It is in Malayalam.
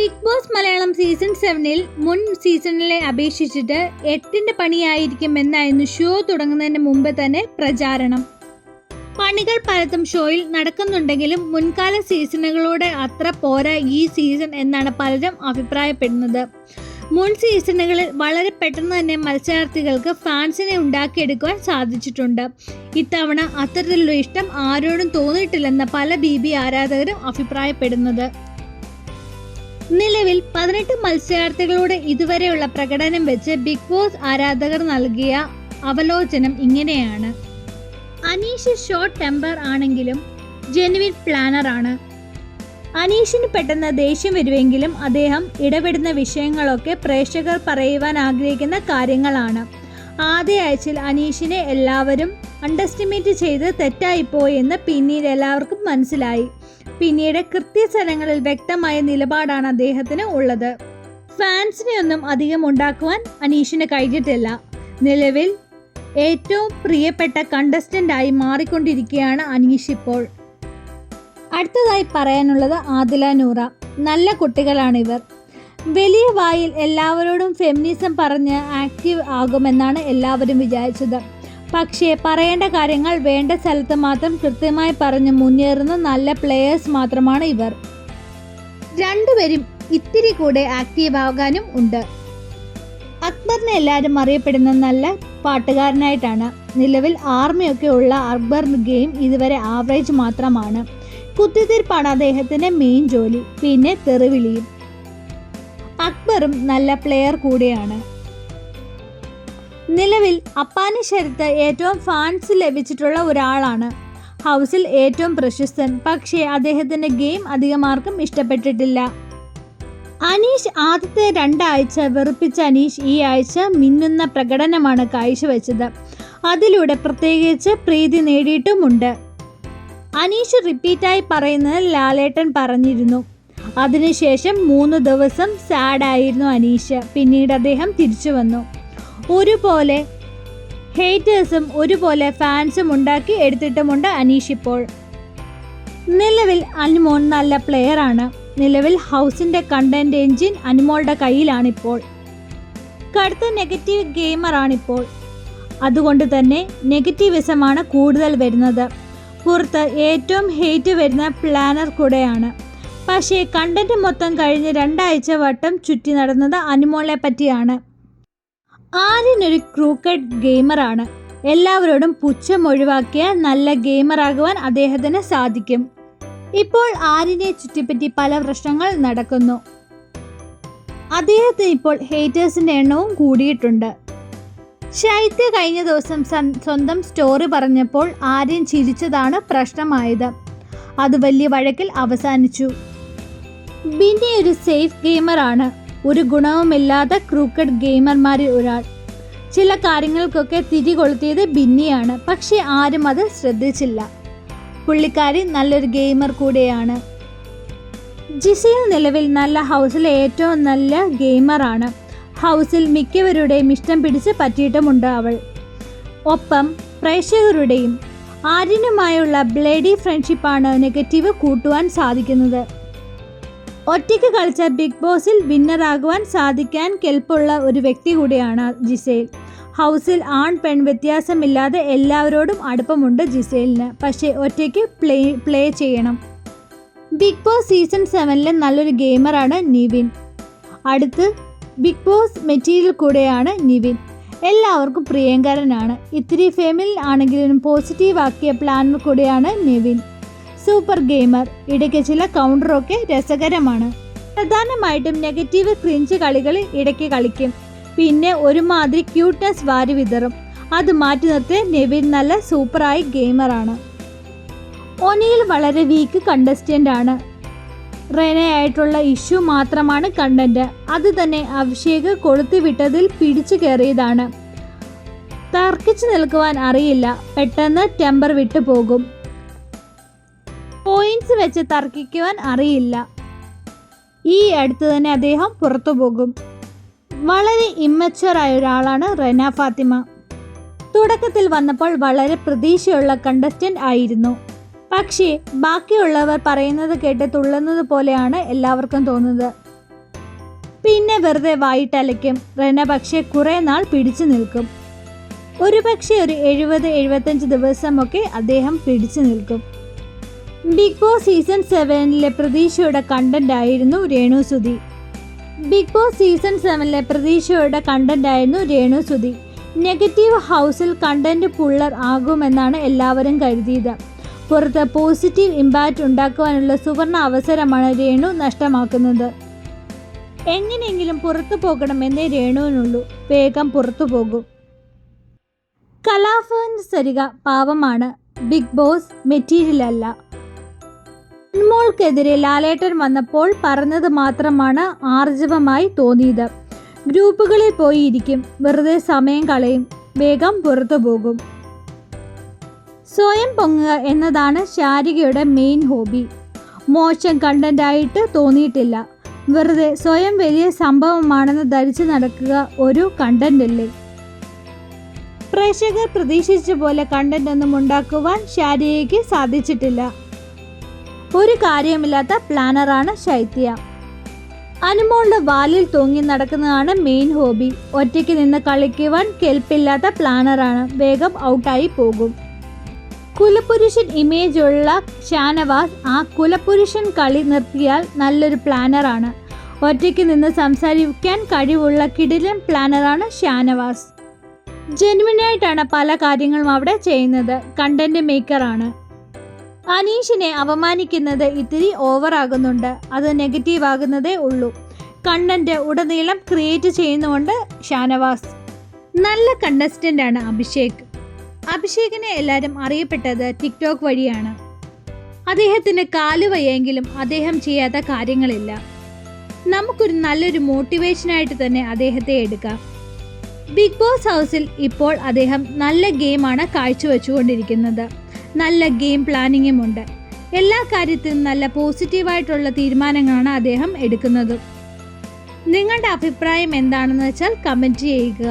ബിഗ് ബോസ് മലയാളം സീസൺ 7-ൽ മുൻ സീസണിലെ അപേക്ഷിച്ചിട്ട് 8ന്റെ പണിയായിരിക്കും എന്നായിരുന്നു ഷോ തുടങ്ങുന്നതിന് മുമ്പ് തന്നെ പ്രചാരണം. പണികൾ പലതും ഷോയിൽ നടക്കുന്നുണ്ടെങ്കിലും മുൻകാല സീസണുകളോട് അത്ര പോരാ ഈ സീസൺ എന്നാണ് പലരും അഭിപ്രായപ്പെടുന്നത്. മുൻ സീസണുകളിൽ വളരെ പെട്ടെന്ന് തന്നെ മത്സരാർത്ഥികൾക്ക് ഫാൻസിനെ ഉണ്ടാക്കിയെടുക്കുവാൻ സാധിച്ചിട്ടുണ്ട്. ഇത്തവണ അത്തരത്തിലുള്ള ഇഷ്ടം ആരോടും തോന്നിയിട്ടില്ലെന്ന് പല BB ആരാധകരും അഭിപ്രായപ്പെടുന്നത്. നിലവിൽ 18 മത്സരാർത്ഥികളുടെ ഇതുവരെയുള്ള പ്രകടനം വെച്ച് ബിഗ് ബോസ് ആരാധകർ നൽകിയ അവലോകനം ഇങ്ങനെയാണ്. അനീഷ് ഷോർട്ട് ടെമ്പർ ആണെങ്കിലും ജെനുവിൻ പ്ലാനർ ആണ്. അനീഷിന് പെട്ടെന്ന് ദേഷ്യം വരുമെങ്കിലും അദ്ദേഹം ഇടപെടുന്ന വിഷയങ്ങളൊക്കെ പ്രേക്ഷകർ പറയുവാൻ ആഗ്രഹിക്കുന്ന കാര്യങ്ങളാണ്. ആദ്യ ആഴ്ചയിൽ അനീഷിനെ എല്ലാവരും അണ്ടർഎസ്റ്റിമേറ്റ് ചെയ്ത് തെറ്റായിപ്പോയെന്ന് പിന്നീട് എല്ലാവർക്കും മനസ്സിലായി. പിന്നീട് കൃത്യസ്ഥലങ്ങളിൽ വ്യക്തമായ നിലപാടാണ് അദ്ദേഹത്തിന് ഉള്ളത്. ഫാൻസിനെ ഒന്നും അധികം ഉണ്ടാക്കുവാൻ അനീഷിന് കഴിഞ്ഞിട്ടില്ല. നിലവിൽ ഏറ്റവും പ്രിയപ്പെട്ട കണ്ടസ്റ്റന്റായി മാറിക്കൊണ്ടിരിക്കുകയാണ് അനീഷ് ഇപ്പോൾ. അടുത്തതായി പറയാനുള്ളത് ആദില നൂറ. നല്ല കുട്ടികളാണിവർ. വലിയ വായിൽ എല്ലാവരോടും ഫെമിനിസം പറഞ്ഞ് ആക്റ്റീവ് ആകുമെന്നാണ് എല്ലാവരും വിചാരിച്ചത്. പക്ഷേ പറയേണ്ട കാര്യങ്ങൾ വേണ്ട സ്ഥലത്ത് മാത്രം കൃത്യമായി പറഞ്ഞ് മുന്നേറുന്ന നല്ല പ്ലേയേഴ്സ് മാത്രമാണ് ഇവർ. രണ്ടുപേരും ഇത്തിരി കൂടെ ആക്റ്റീവ് ആകാനും ഉണ്ട്. അക്ബറിനെ എല്ലാവരും അറിയപ്പെടുന്ന നല്ല പാട്ടുകാരനായിട്ടാണ്. നിലവിൽ ആർമിയൊക്കെ ഉള്ള അക്ബർ ഗെയിം ഇതുവരെ ആവറേജ് മാത്രമാണ്. കുത്തിത്തിരിപ്പാണ് അദ്ദേഹത്തിൻ്റെ മെയിൻ ജോലി, പിന്നെ തെറിവിളിയും. അക്ബറും നല്ല പ്ലെയർ കൂടിയാണ്. നിലവിൽ അപ്പാനി ശരത്ത് ഏറ്റവും ഫാൻസ് ലഭിച്ചിട്ടുള്ള ഒരാളാണ്. ഹൗസിൽ ഏറ്റവും പ്രശസ്തൻ. പക്ഷേ അദ്ദേഹത്തിൻ്റെ ഗെയിം അധികം ആർക്കും ഇഷ്ടപ്പെട്ടിട്ടില്ല. അനീഷ് ആദ്യത്തെ 2 ആഴ്ച വെറുപ്പിച്ച അനീഷ് ഈ ആഴ്ച മിന്നുന്ന പ്രകടനമാണ് കാഴ്ചവെച്ചത്. അതിലൂടെ പ്രത്യേകിച്ച് പ്രീതി നേടിയിട്ടുമുണ്ട്. അനീഷ് റിപ്പീറ്റായി പറയുന്നത് ലാലേട്ടൻ പറഞ്ഞിരുന്നു. അതിനുശേഷം 3 ദിവസം സാഡായിരുന്നു അനീഷ്. പിന്നീട് അദ്ദേഹം തിരിച്ചു വന്നു. ഒരുപോലെ ഹേറ്റേഴ്സും ഒരുപോലെ ഫാൻസും ഉണ്ടാക്കി എടുത്തിട്ടുമുണ്ട് അനീഷ് ഇപ്പോൾ. നിലവിൽ അനുമോൾ നല്ല പ്ലെയറാണ്. നിലവിൽ ഹൗസിൻ്റെ കണ്ടന്റ് എഞ്ചിൻ അനുമോളുടെ കയ്യിലാണിപ്പോൾ. കടുത്ത നെഗറ്റീവ് ഗെയിമറാണിപ്പോൾ. അതുകൊണ്ട് തന്നെ നെഗറ്റീവിസമാണ് കൂടുതൽ വരുന്നത്. പുറത്ത് ഏറ്റവും ഹേറ്റ് വരുന്ന പ്ലാനർ കൂടെയാണ്. പക്ഷേ കണ്ടന്റ് മൊത്തം കഴിഞ്ഞ് 2 ആഴ്ച വട്ടം ചുറ്റി നടന്നത് അനുമോളെ പറ്റിയാണ്. ആര്യൻ ഒരു ക്രൂക്കഡ് ഗെയിമറാണ്. എല്ലാവരോടും പുച്ഛം ഒഴിവാക്കിയ നല്ല ഗെയിമറാകുവാൻ അദ്ദേഹത്തിന് സാധിക്കും. ഇപ്പോൾ ആര്യനെ ചുറ്റിപ്പറ്റി പല പ്രശ്നങ്ങൾ നടക്കുന്നു. അദ്ദേഹത്തിന് ഇപ്പോൾ ഹേറ്റേഴ്സിൻ്റെ എണ്ണവും കൂടിയിട്ടുണ്ട്. ശൈത്യ കഴിഞ്ഞ ദിവസം സ്വന്തം സ്റ്റോറി പറഞ്ഞപ്പോൾ ആര്യൻ ചിരിച്ചതാണ് പ്രശ്നമായത്. അത് വലിയ വഴക്കിൽ അവസാനിച്ചു. ബിന്നി ഒരു സേഫ് ഗെയിമറാണ്. ഒരു ഗുണവുമില്ലാത്ത ക്രൂക്കഡ് ഗെയിമർമാരിൽ ഒരാൾ. ചില കാര്യങ്ങൾക്കൊക്കെ തിരികൊളുത്തിയത് ബിന്നിയാണ്. പക്ഷേ ആരും അത് ശ്രദ്ധിച്ചില്ല. പുള്ളിക്കാരി നല്ലൊരു ഗെയിമർ കൂടെയാണ്. ജിസയിൽ നിലവിൽ നല്ല ഹൗസിലെ ഏറ്റവും നല്ല ഗെയിമറാണ്. ഹൗസിൽ മിക്കവരുടെയും ഇഷ്ടം പിടിച്ച് പറ്റിയിട്ടുമുണ്ട് അവൾ. ഒപ്പം പ്രേക്ഷകരുടെയും ആര്യനുമായുള്ള ബ്ലേഡി ഫ്രണ്ട്ഷിപ്പാണ് നെഗറ്റീവ് കൂട്ടുവാൻ സാധിക്കുന്നത്. ഒറ്റയ്ക്ക് കളിച്ച ബിഗ് ബോസിൽ വിന്നറാകുവാൻ സാധിക്കാൻ കെൽപ്പുള്ള ഒരു വ്യക്തി കൂടിയാണ് ജിസേൽ. ഹൗസിൽ ആൺ പെൺ വ്യത്യാസമില്ലാതെ എല്ലാവരോടും അടുപ്പമുണ്ട് ജിസേലിന്. പക്ഷേ ഒറ്റയ്ക്ക് പ്ലേ ചെയ്യണം. ബിഗ് ബോസ് സീസൺ 7-ലെ നല്ലൊരു ഗെയിമറാണ് നിവിൻ. അടുത്ത് ബിഗ് ബോസ് മെറ്റീരിയൽ കൂടെയാണ് നിവിൻ. എല്ലാവർക്കും പ്രിയങ്കരനാണ്. ഇത്തിരി ഫെമിനിൻ ആണെങ്കിലും പോസിറ്റീവ് ആക്കിയ പ്ലാനർ കൂടെയാണ് നിവിൻ. Super gamer. ഇടയ്ക്ക് ചില കൗണ്ടറൊക്കെ രസകരമാണ്. പ്രധാനമായിട്ടും നെഗറ്റീവ് ക്രിഞ്ച് കളികൾ ഇടയ്ക്ക് കളിക്കും. പിന്നെ ഒരുമാതിരി ക്യൂട്ട്നെസ് വാരി വിതറും. അത് മാറ്റി നിർത്തിയ നിവിൻ നല്ല സൂപ്പറായി ഗെയിമറാണ്. ഒനിയിൽ വളരെ വീക്ക് കണ്ടസ്റ്റൻ്റ് ആണ്. റെനയായിട്ടുള്ള ഇഷ്യൂ മാത്രമാണ് കണ്ടന്റ്. അത് തന്നെ അഭിഷേക് കൊളുത്തിവിട്ടതിൽ പിടിച്ചു കയറിയതാണ്. തർക്കിച്ചു നിൽക്കുവാൻ അറിയില്ല. പെട്ടെന്ന് ടെമ്പർ വിട്ടു പോകും. പോയിന്റ്സ് വെച്ച് തർക്കിക്കുവാൻ അറിയില്ല. ഈ അടുത്ത് തന്നെ അദ്ദേഹം പുറത്തു പോകും. വളരെ ഇമ്മച്ചുവറായ ഒരാളാണ് റെന ഫാത്തിമ. തുടക്കത്തിൽ വന്നപ്പോൾ വളരെ പ്രതീക്ഷയുള്ള കണ്ടസ്റ്റന്റ് ആയിരുന്നു. പക്ഷേ ബാക്കിയുള്ളവർ പറയുന്നത് കേട്ട് തുള്ളുന്നത് പോലെയാണ് എല്ലാവർക്കും തോന്നുന്നത്. പിന്നെ വെറുതെ വായിട്ടലയ്ക്കും. റെന പക്ഷേ കുറേ നാൾ പിടിച്ചു നിൽക്കും. ഒരുപക്ഷെ ഒരു 70-75 ദിവസമൊക്കെ അദ്ദേഹം പിടിച്ചു നിൽക്കും. ബിഗ് ബോസ് സീസൺ 7 പ്രതീക്ഷയുടെ കണ്ടന്റ് ആയിരുന്നു രേണുസുതി. ബിഗ് ബോസ് സീസൺ 7 പ്രതീക്ഷയുടെ കണ്ടന്റ് ആയിരുന്നു രേണുസുതി. നെഗറ്റീവ് ഹൗസിൽ കണ്ടന്റ് പുള്ളർ ആകുമെന്നാണ് എല്ലാവരും കരുതിയത്. പുറത്ത് പോസിറ്റീവ് ഇമ്പാക്റ്റ് ഉണ്ടാക്കുവാനുള്ള സുവർണ അവസരമാണ് രേണു നഷ്ടമാക്കുന്നത്. എങ്ങനെയെങ്കിലും പുറത്തു പോകണമെന്നേ രേണുവിനുള്ളൂ. വേഗം പുറത്തു പോകും. കലാഭവൻ സരിക പാവമാണ്. ബിഗ് ബോസ് മെറ്റീരിയൽ അല്ല. അൻമോൾക്കെതിരെ ലാലേട്ടൻ വന്നപ്പോൾ പറഞ്ഞത് മാത്രമാണ് ആർജവമായി തോന്നിയത്. ഗ്രൂപ്പുകളിൽ പോയി ഇരിക്കും, വെറുതെ സമയം കളയും, വേഗം പുറത്തു പോകും. സ്വയം പൊങ്ങുക എന്നതാണ് ശാരികയുടെ മെയിൻ ഹോബി. മോശം കണ്ടന്റായിട്ട് തോന്നിയിട്ടില്ല. വെറുതെ സ്വയം വലിയ സംഭവമാണെന്ന് ധരിച്ചു നടക്കുക ഒരു കണ്ടന്റ് അല്ലേ. പ്രേക്ഷകർ പ്രതീക്ഷിച്ച പോലെ കണ്ടന്റ് ഒന്നും ഉണ്ടാക്കുവാൻ ശാരികയ്ക്ക് സാധിച്ചിട്ടില്ല. ഒരു കാര്യമില്ലാത്ത പ്ലാനറാണ് ശൈത്യ. അനുമോളുടെ വാലിൽ തൂങ്ങി നടക്കുന്നതാണ് മെയിൻ ഹോബി. ഒറ്റയ്ക്ക് നിന്ന് കളിക്കുവാൻ കെൽപ്പില്ലാത്ത പ്ലാനറാണ്. വേഗം ഔട്ടായി പോകും. കുലപുരുഷൻ ഇമേജ് ഉള്ള ഷാനവാസ് ആ കുലപുരുഷൻ കളി നിർത്തിയാൽ നല്ലൊരു പ്ലാനറാണ്. ഒറ്റയ്ക്ക് നിന്ന് സംസാരിക്കാൻ കഴിവുള്ള കിടിലൻ പ്ലാനറാണ് ഷാനവാസ്. ജെന്യുവിനായിട്ടാണ് പല കാര്യങ്ങളും അവിടെ ചെയ്യുന്നത്. കണ്ടന്റ് മേക്കറാണ്. അനീഷിനെ അപമാനിക്കുന്നത് ഇത്തിരി ഓവറാകുന്നുണ്ട്. അത് നെഗറ്റീവ് ആകുന്നതേ ഉള്ളൂ. കണ്ടന്റ് ഉടനീളം ക്രിയേറ്റ് ചെയ്യുന്നുണ്ട് ഷാനവാസ്. നല്ല കണ്ടസ്റ്റന്റ് ആണ് അഭിഷേക്. അഭിഷേകിനെ എല്ലാവരും അറിയപ്പെട്ടത് ടിക്ടോക്ക് വഴിയാണ്. അദ്ദേഹത്തിന് കാലുവയ്യെങ്കിലും അദ്ദേഹം ചെയ്യാത്ത കാര്യങ്ങളില്ല. നമുക്കൊരു നല്ലൊരു മോട്ടിവേഷനായിട്ട് തന്നെ അദ്ദേഹത്തെ എടുക്കാം. ബിഗ് ബോസ് ഹൗസിൽ ഇപ്പോൾ അദ്ദേഹം നല്ല ഗെയിമാണ് കാഴ്ചവെച്ചുകൊണ്ടിരിക്കുന്നത്. നല്ല ഗെയിം പ്ലാനിങ്ങും ഉണ്ട്. എല്ലാ കാര്യത്തിലും നല്ല പോസിറ്റീവായിട്ടുള്ള തീരുമാനങ്ങളാണ് അദ്ദേഹം എടുക്കുന്നത്. നിങ്ങളുടെ അഭിപ്രായം എന്താണെന്ന് വെച്ചാൽ കമൻറ്റ് ചെയ്യുക.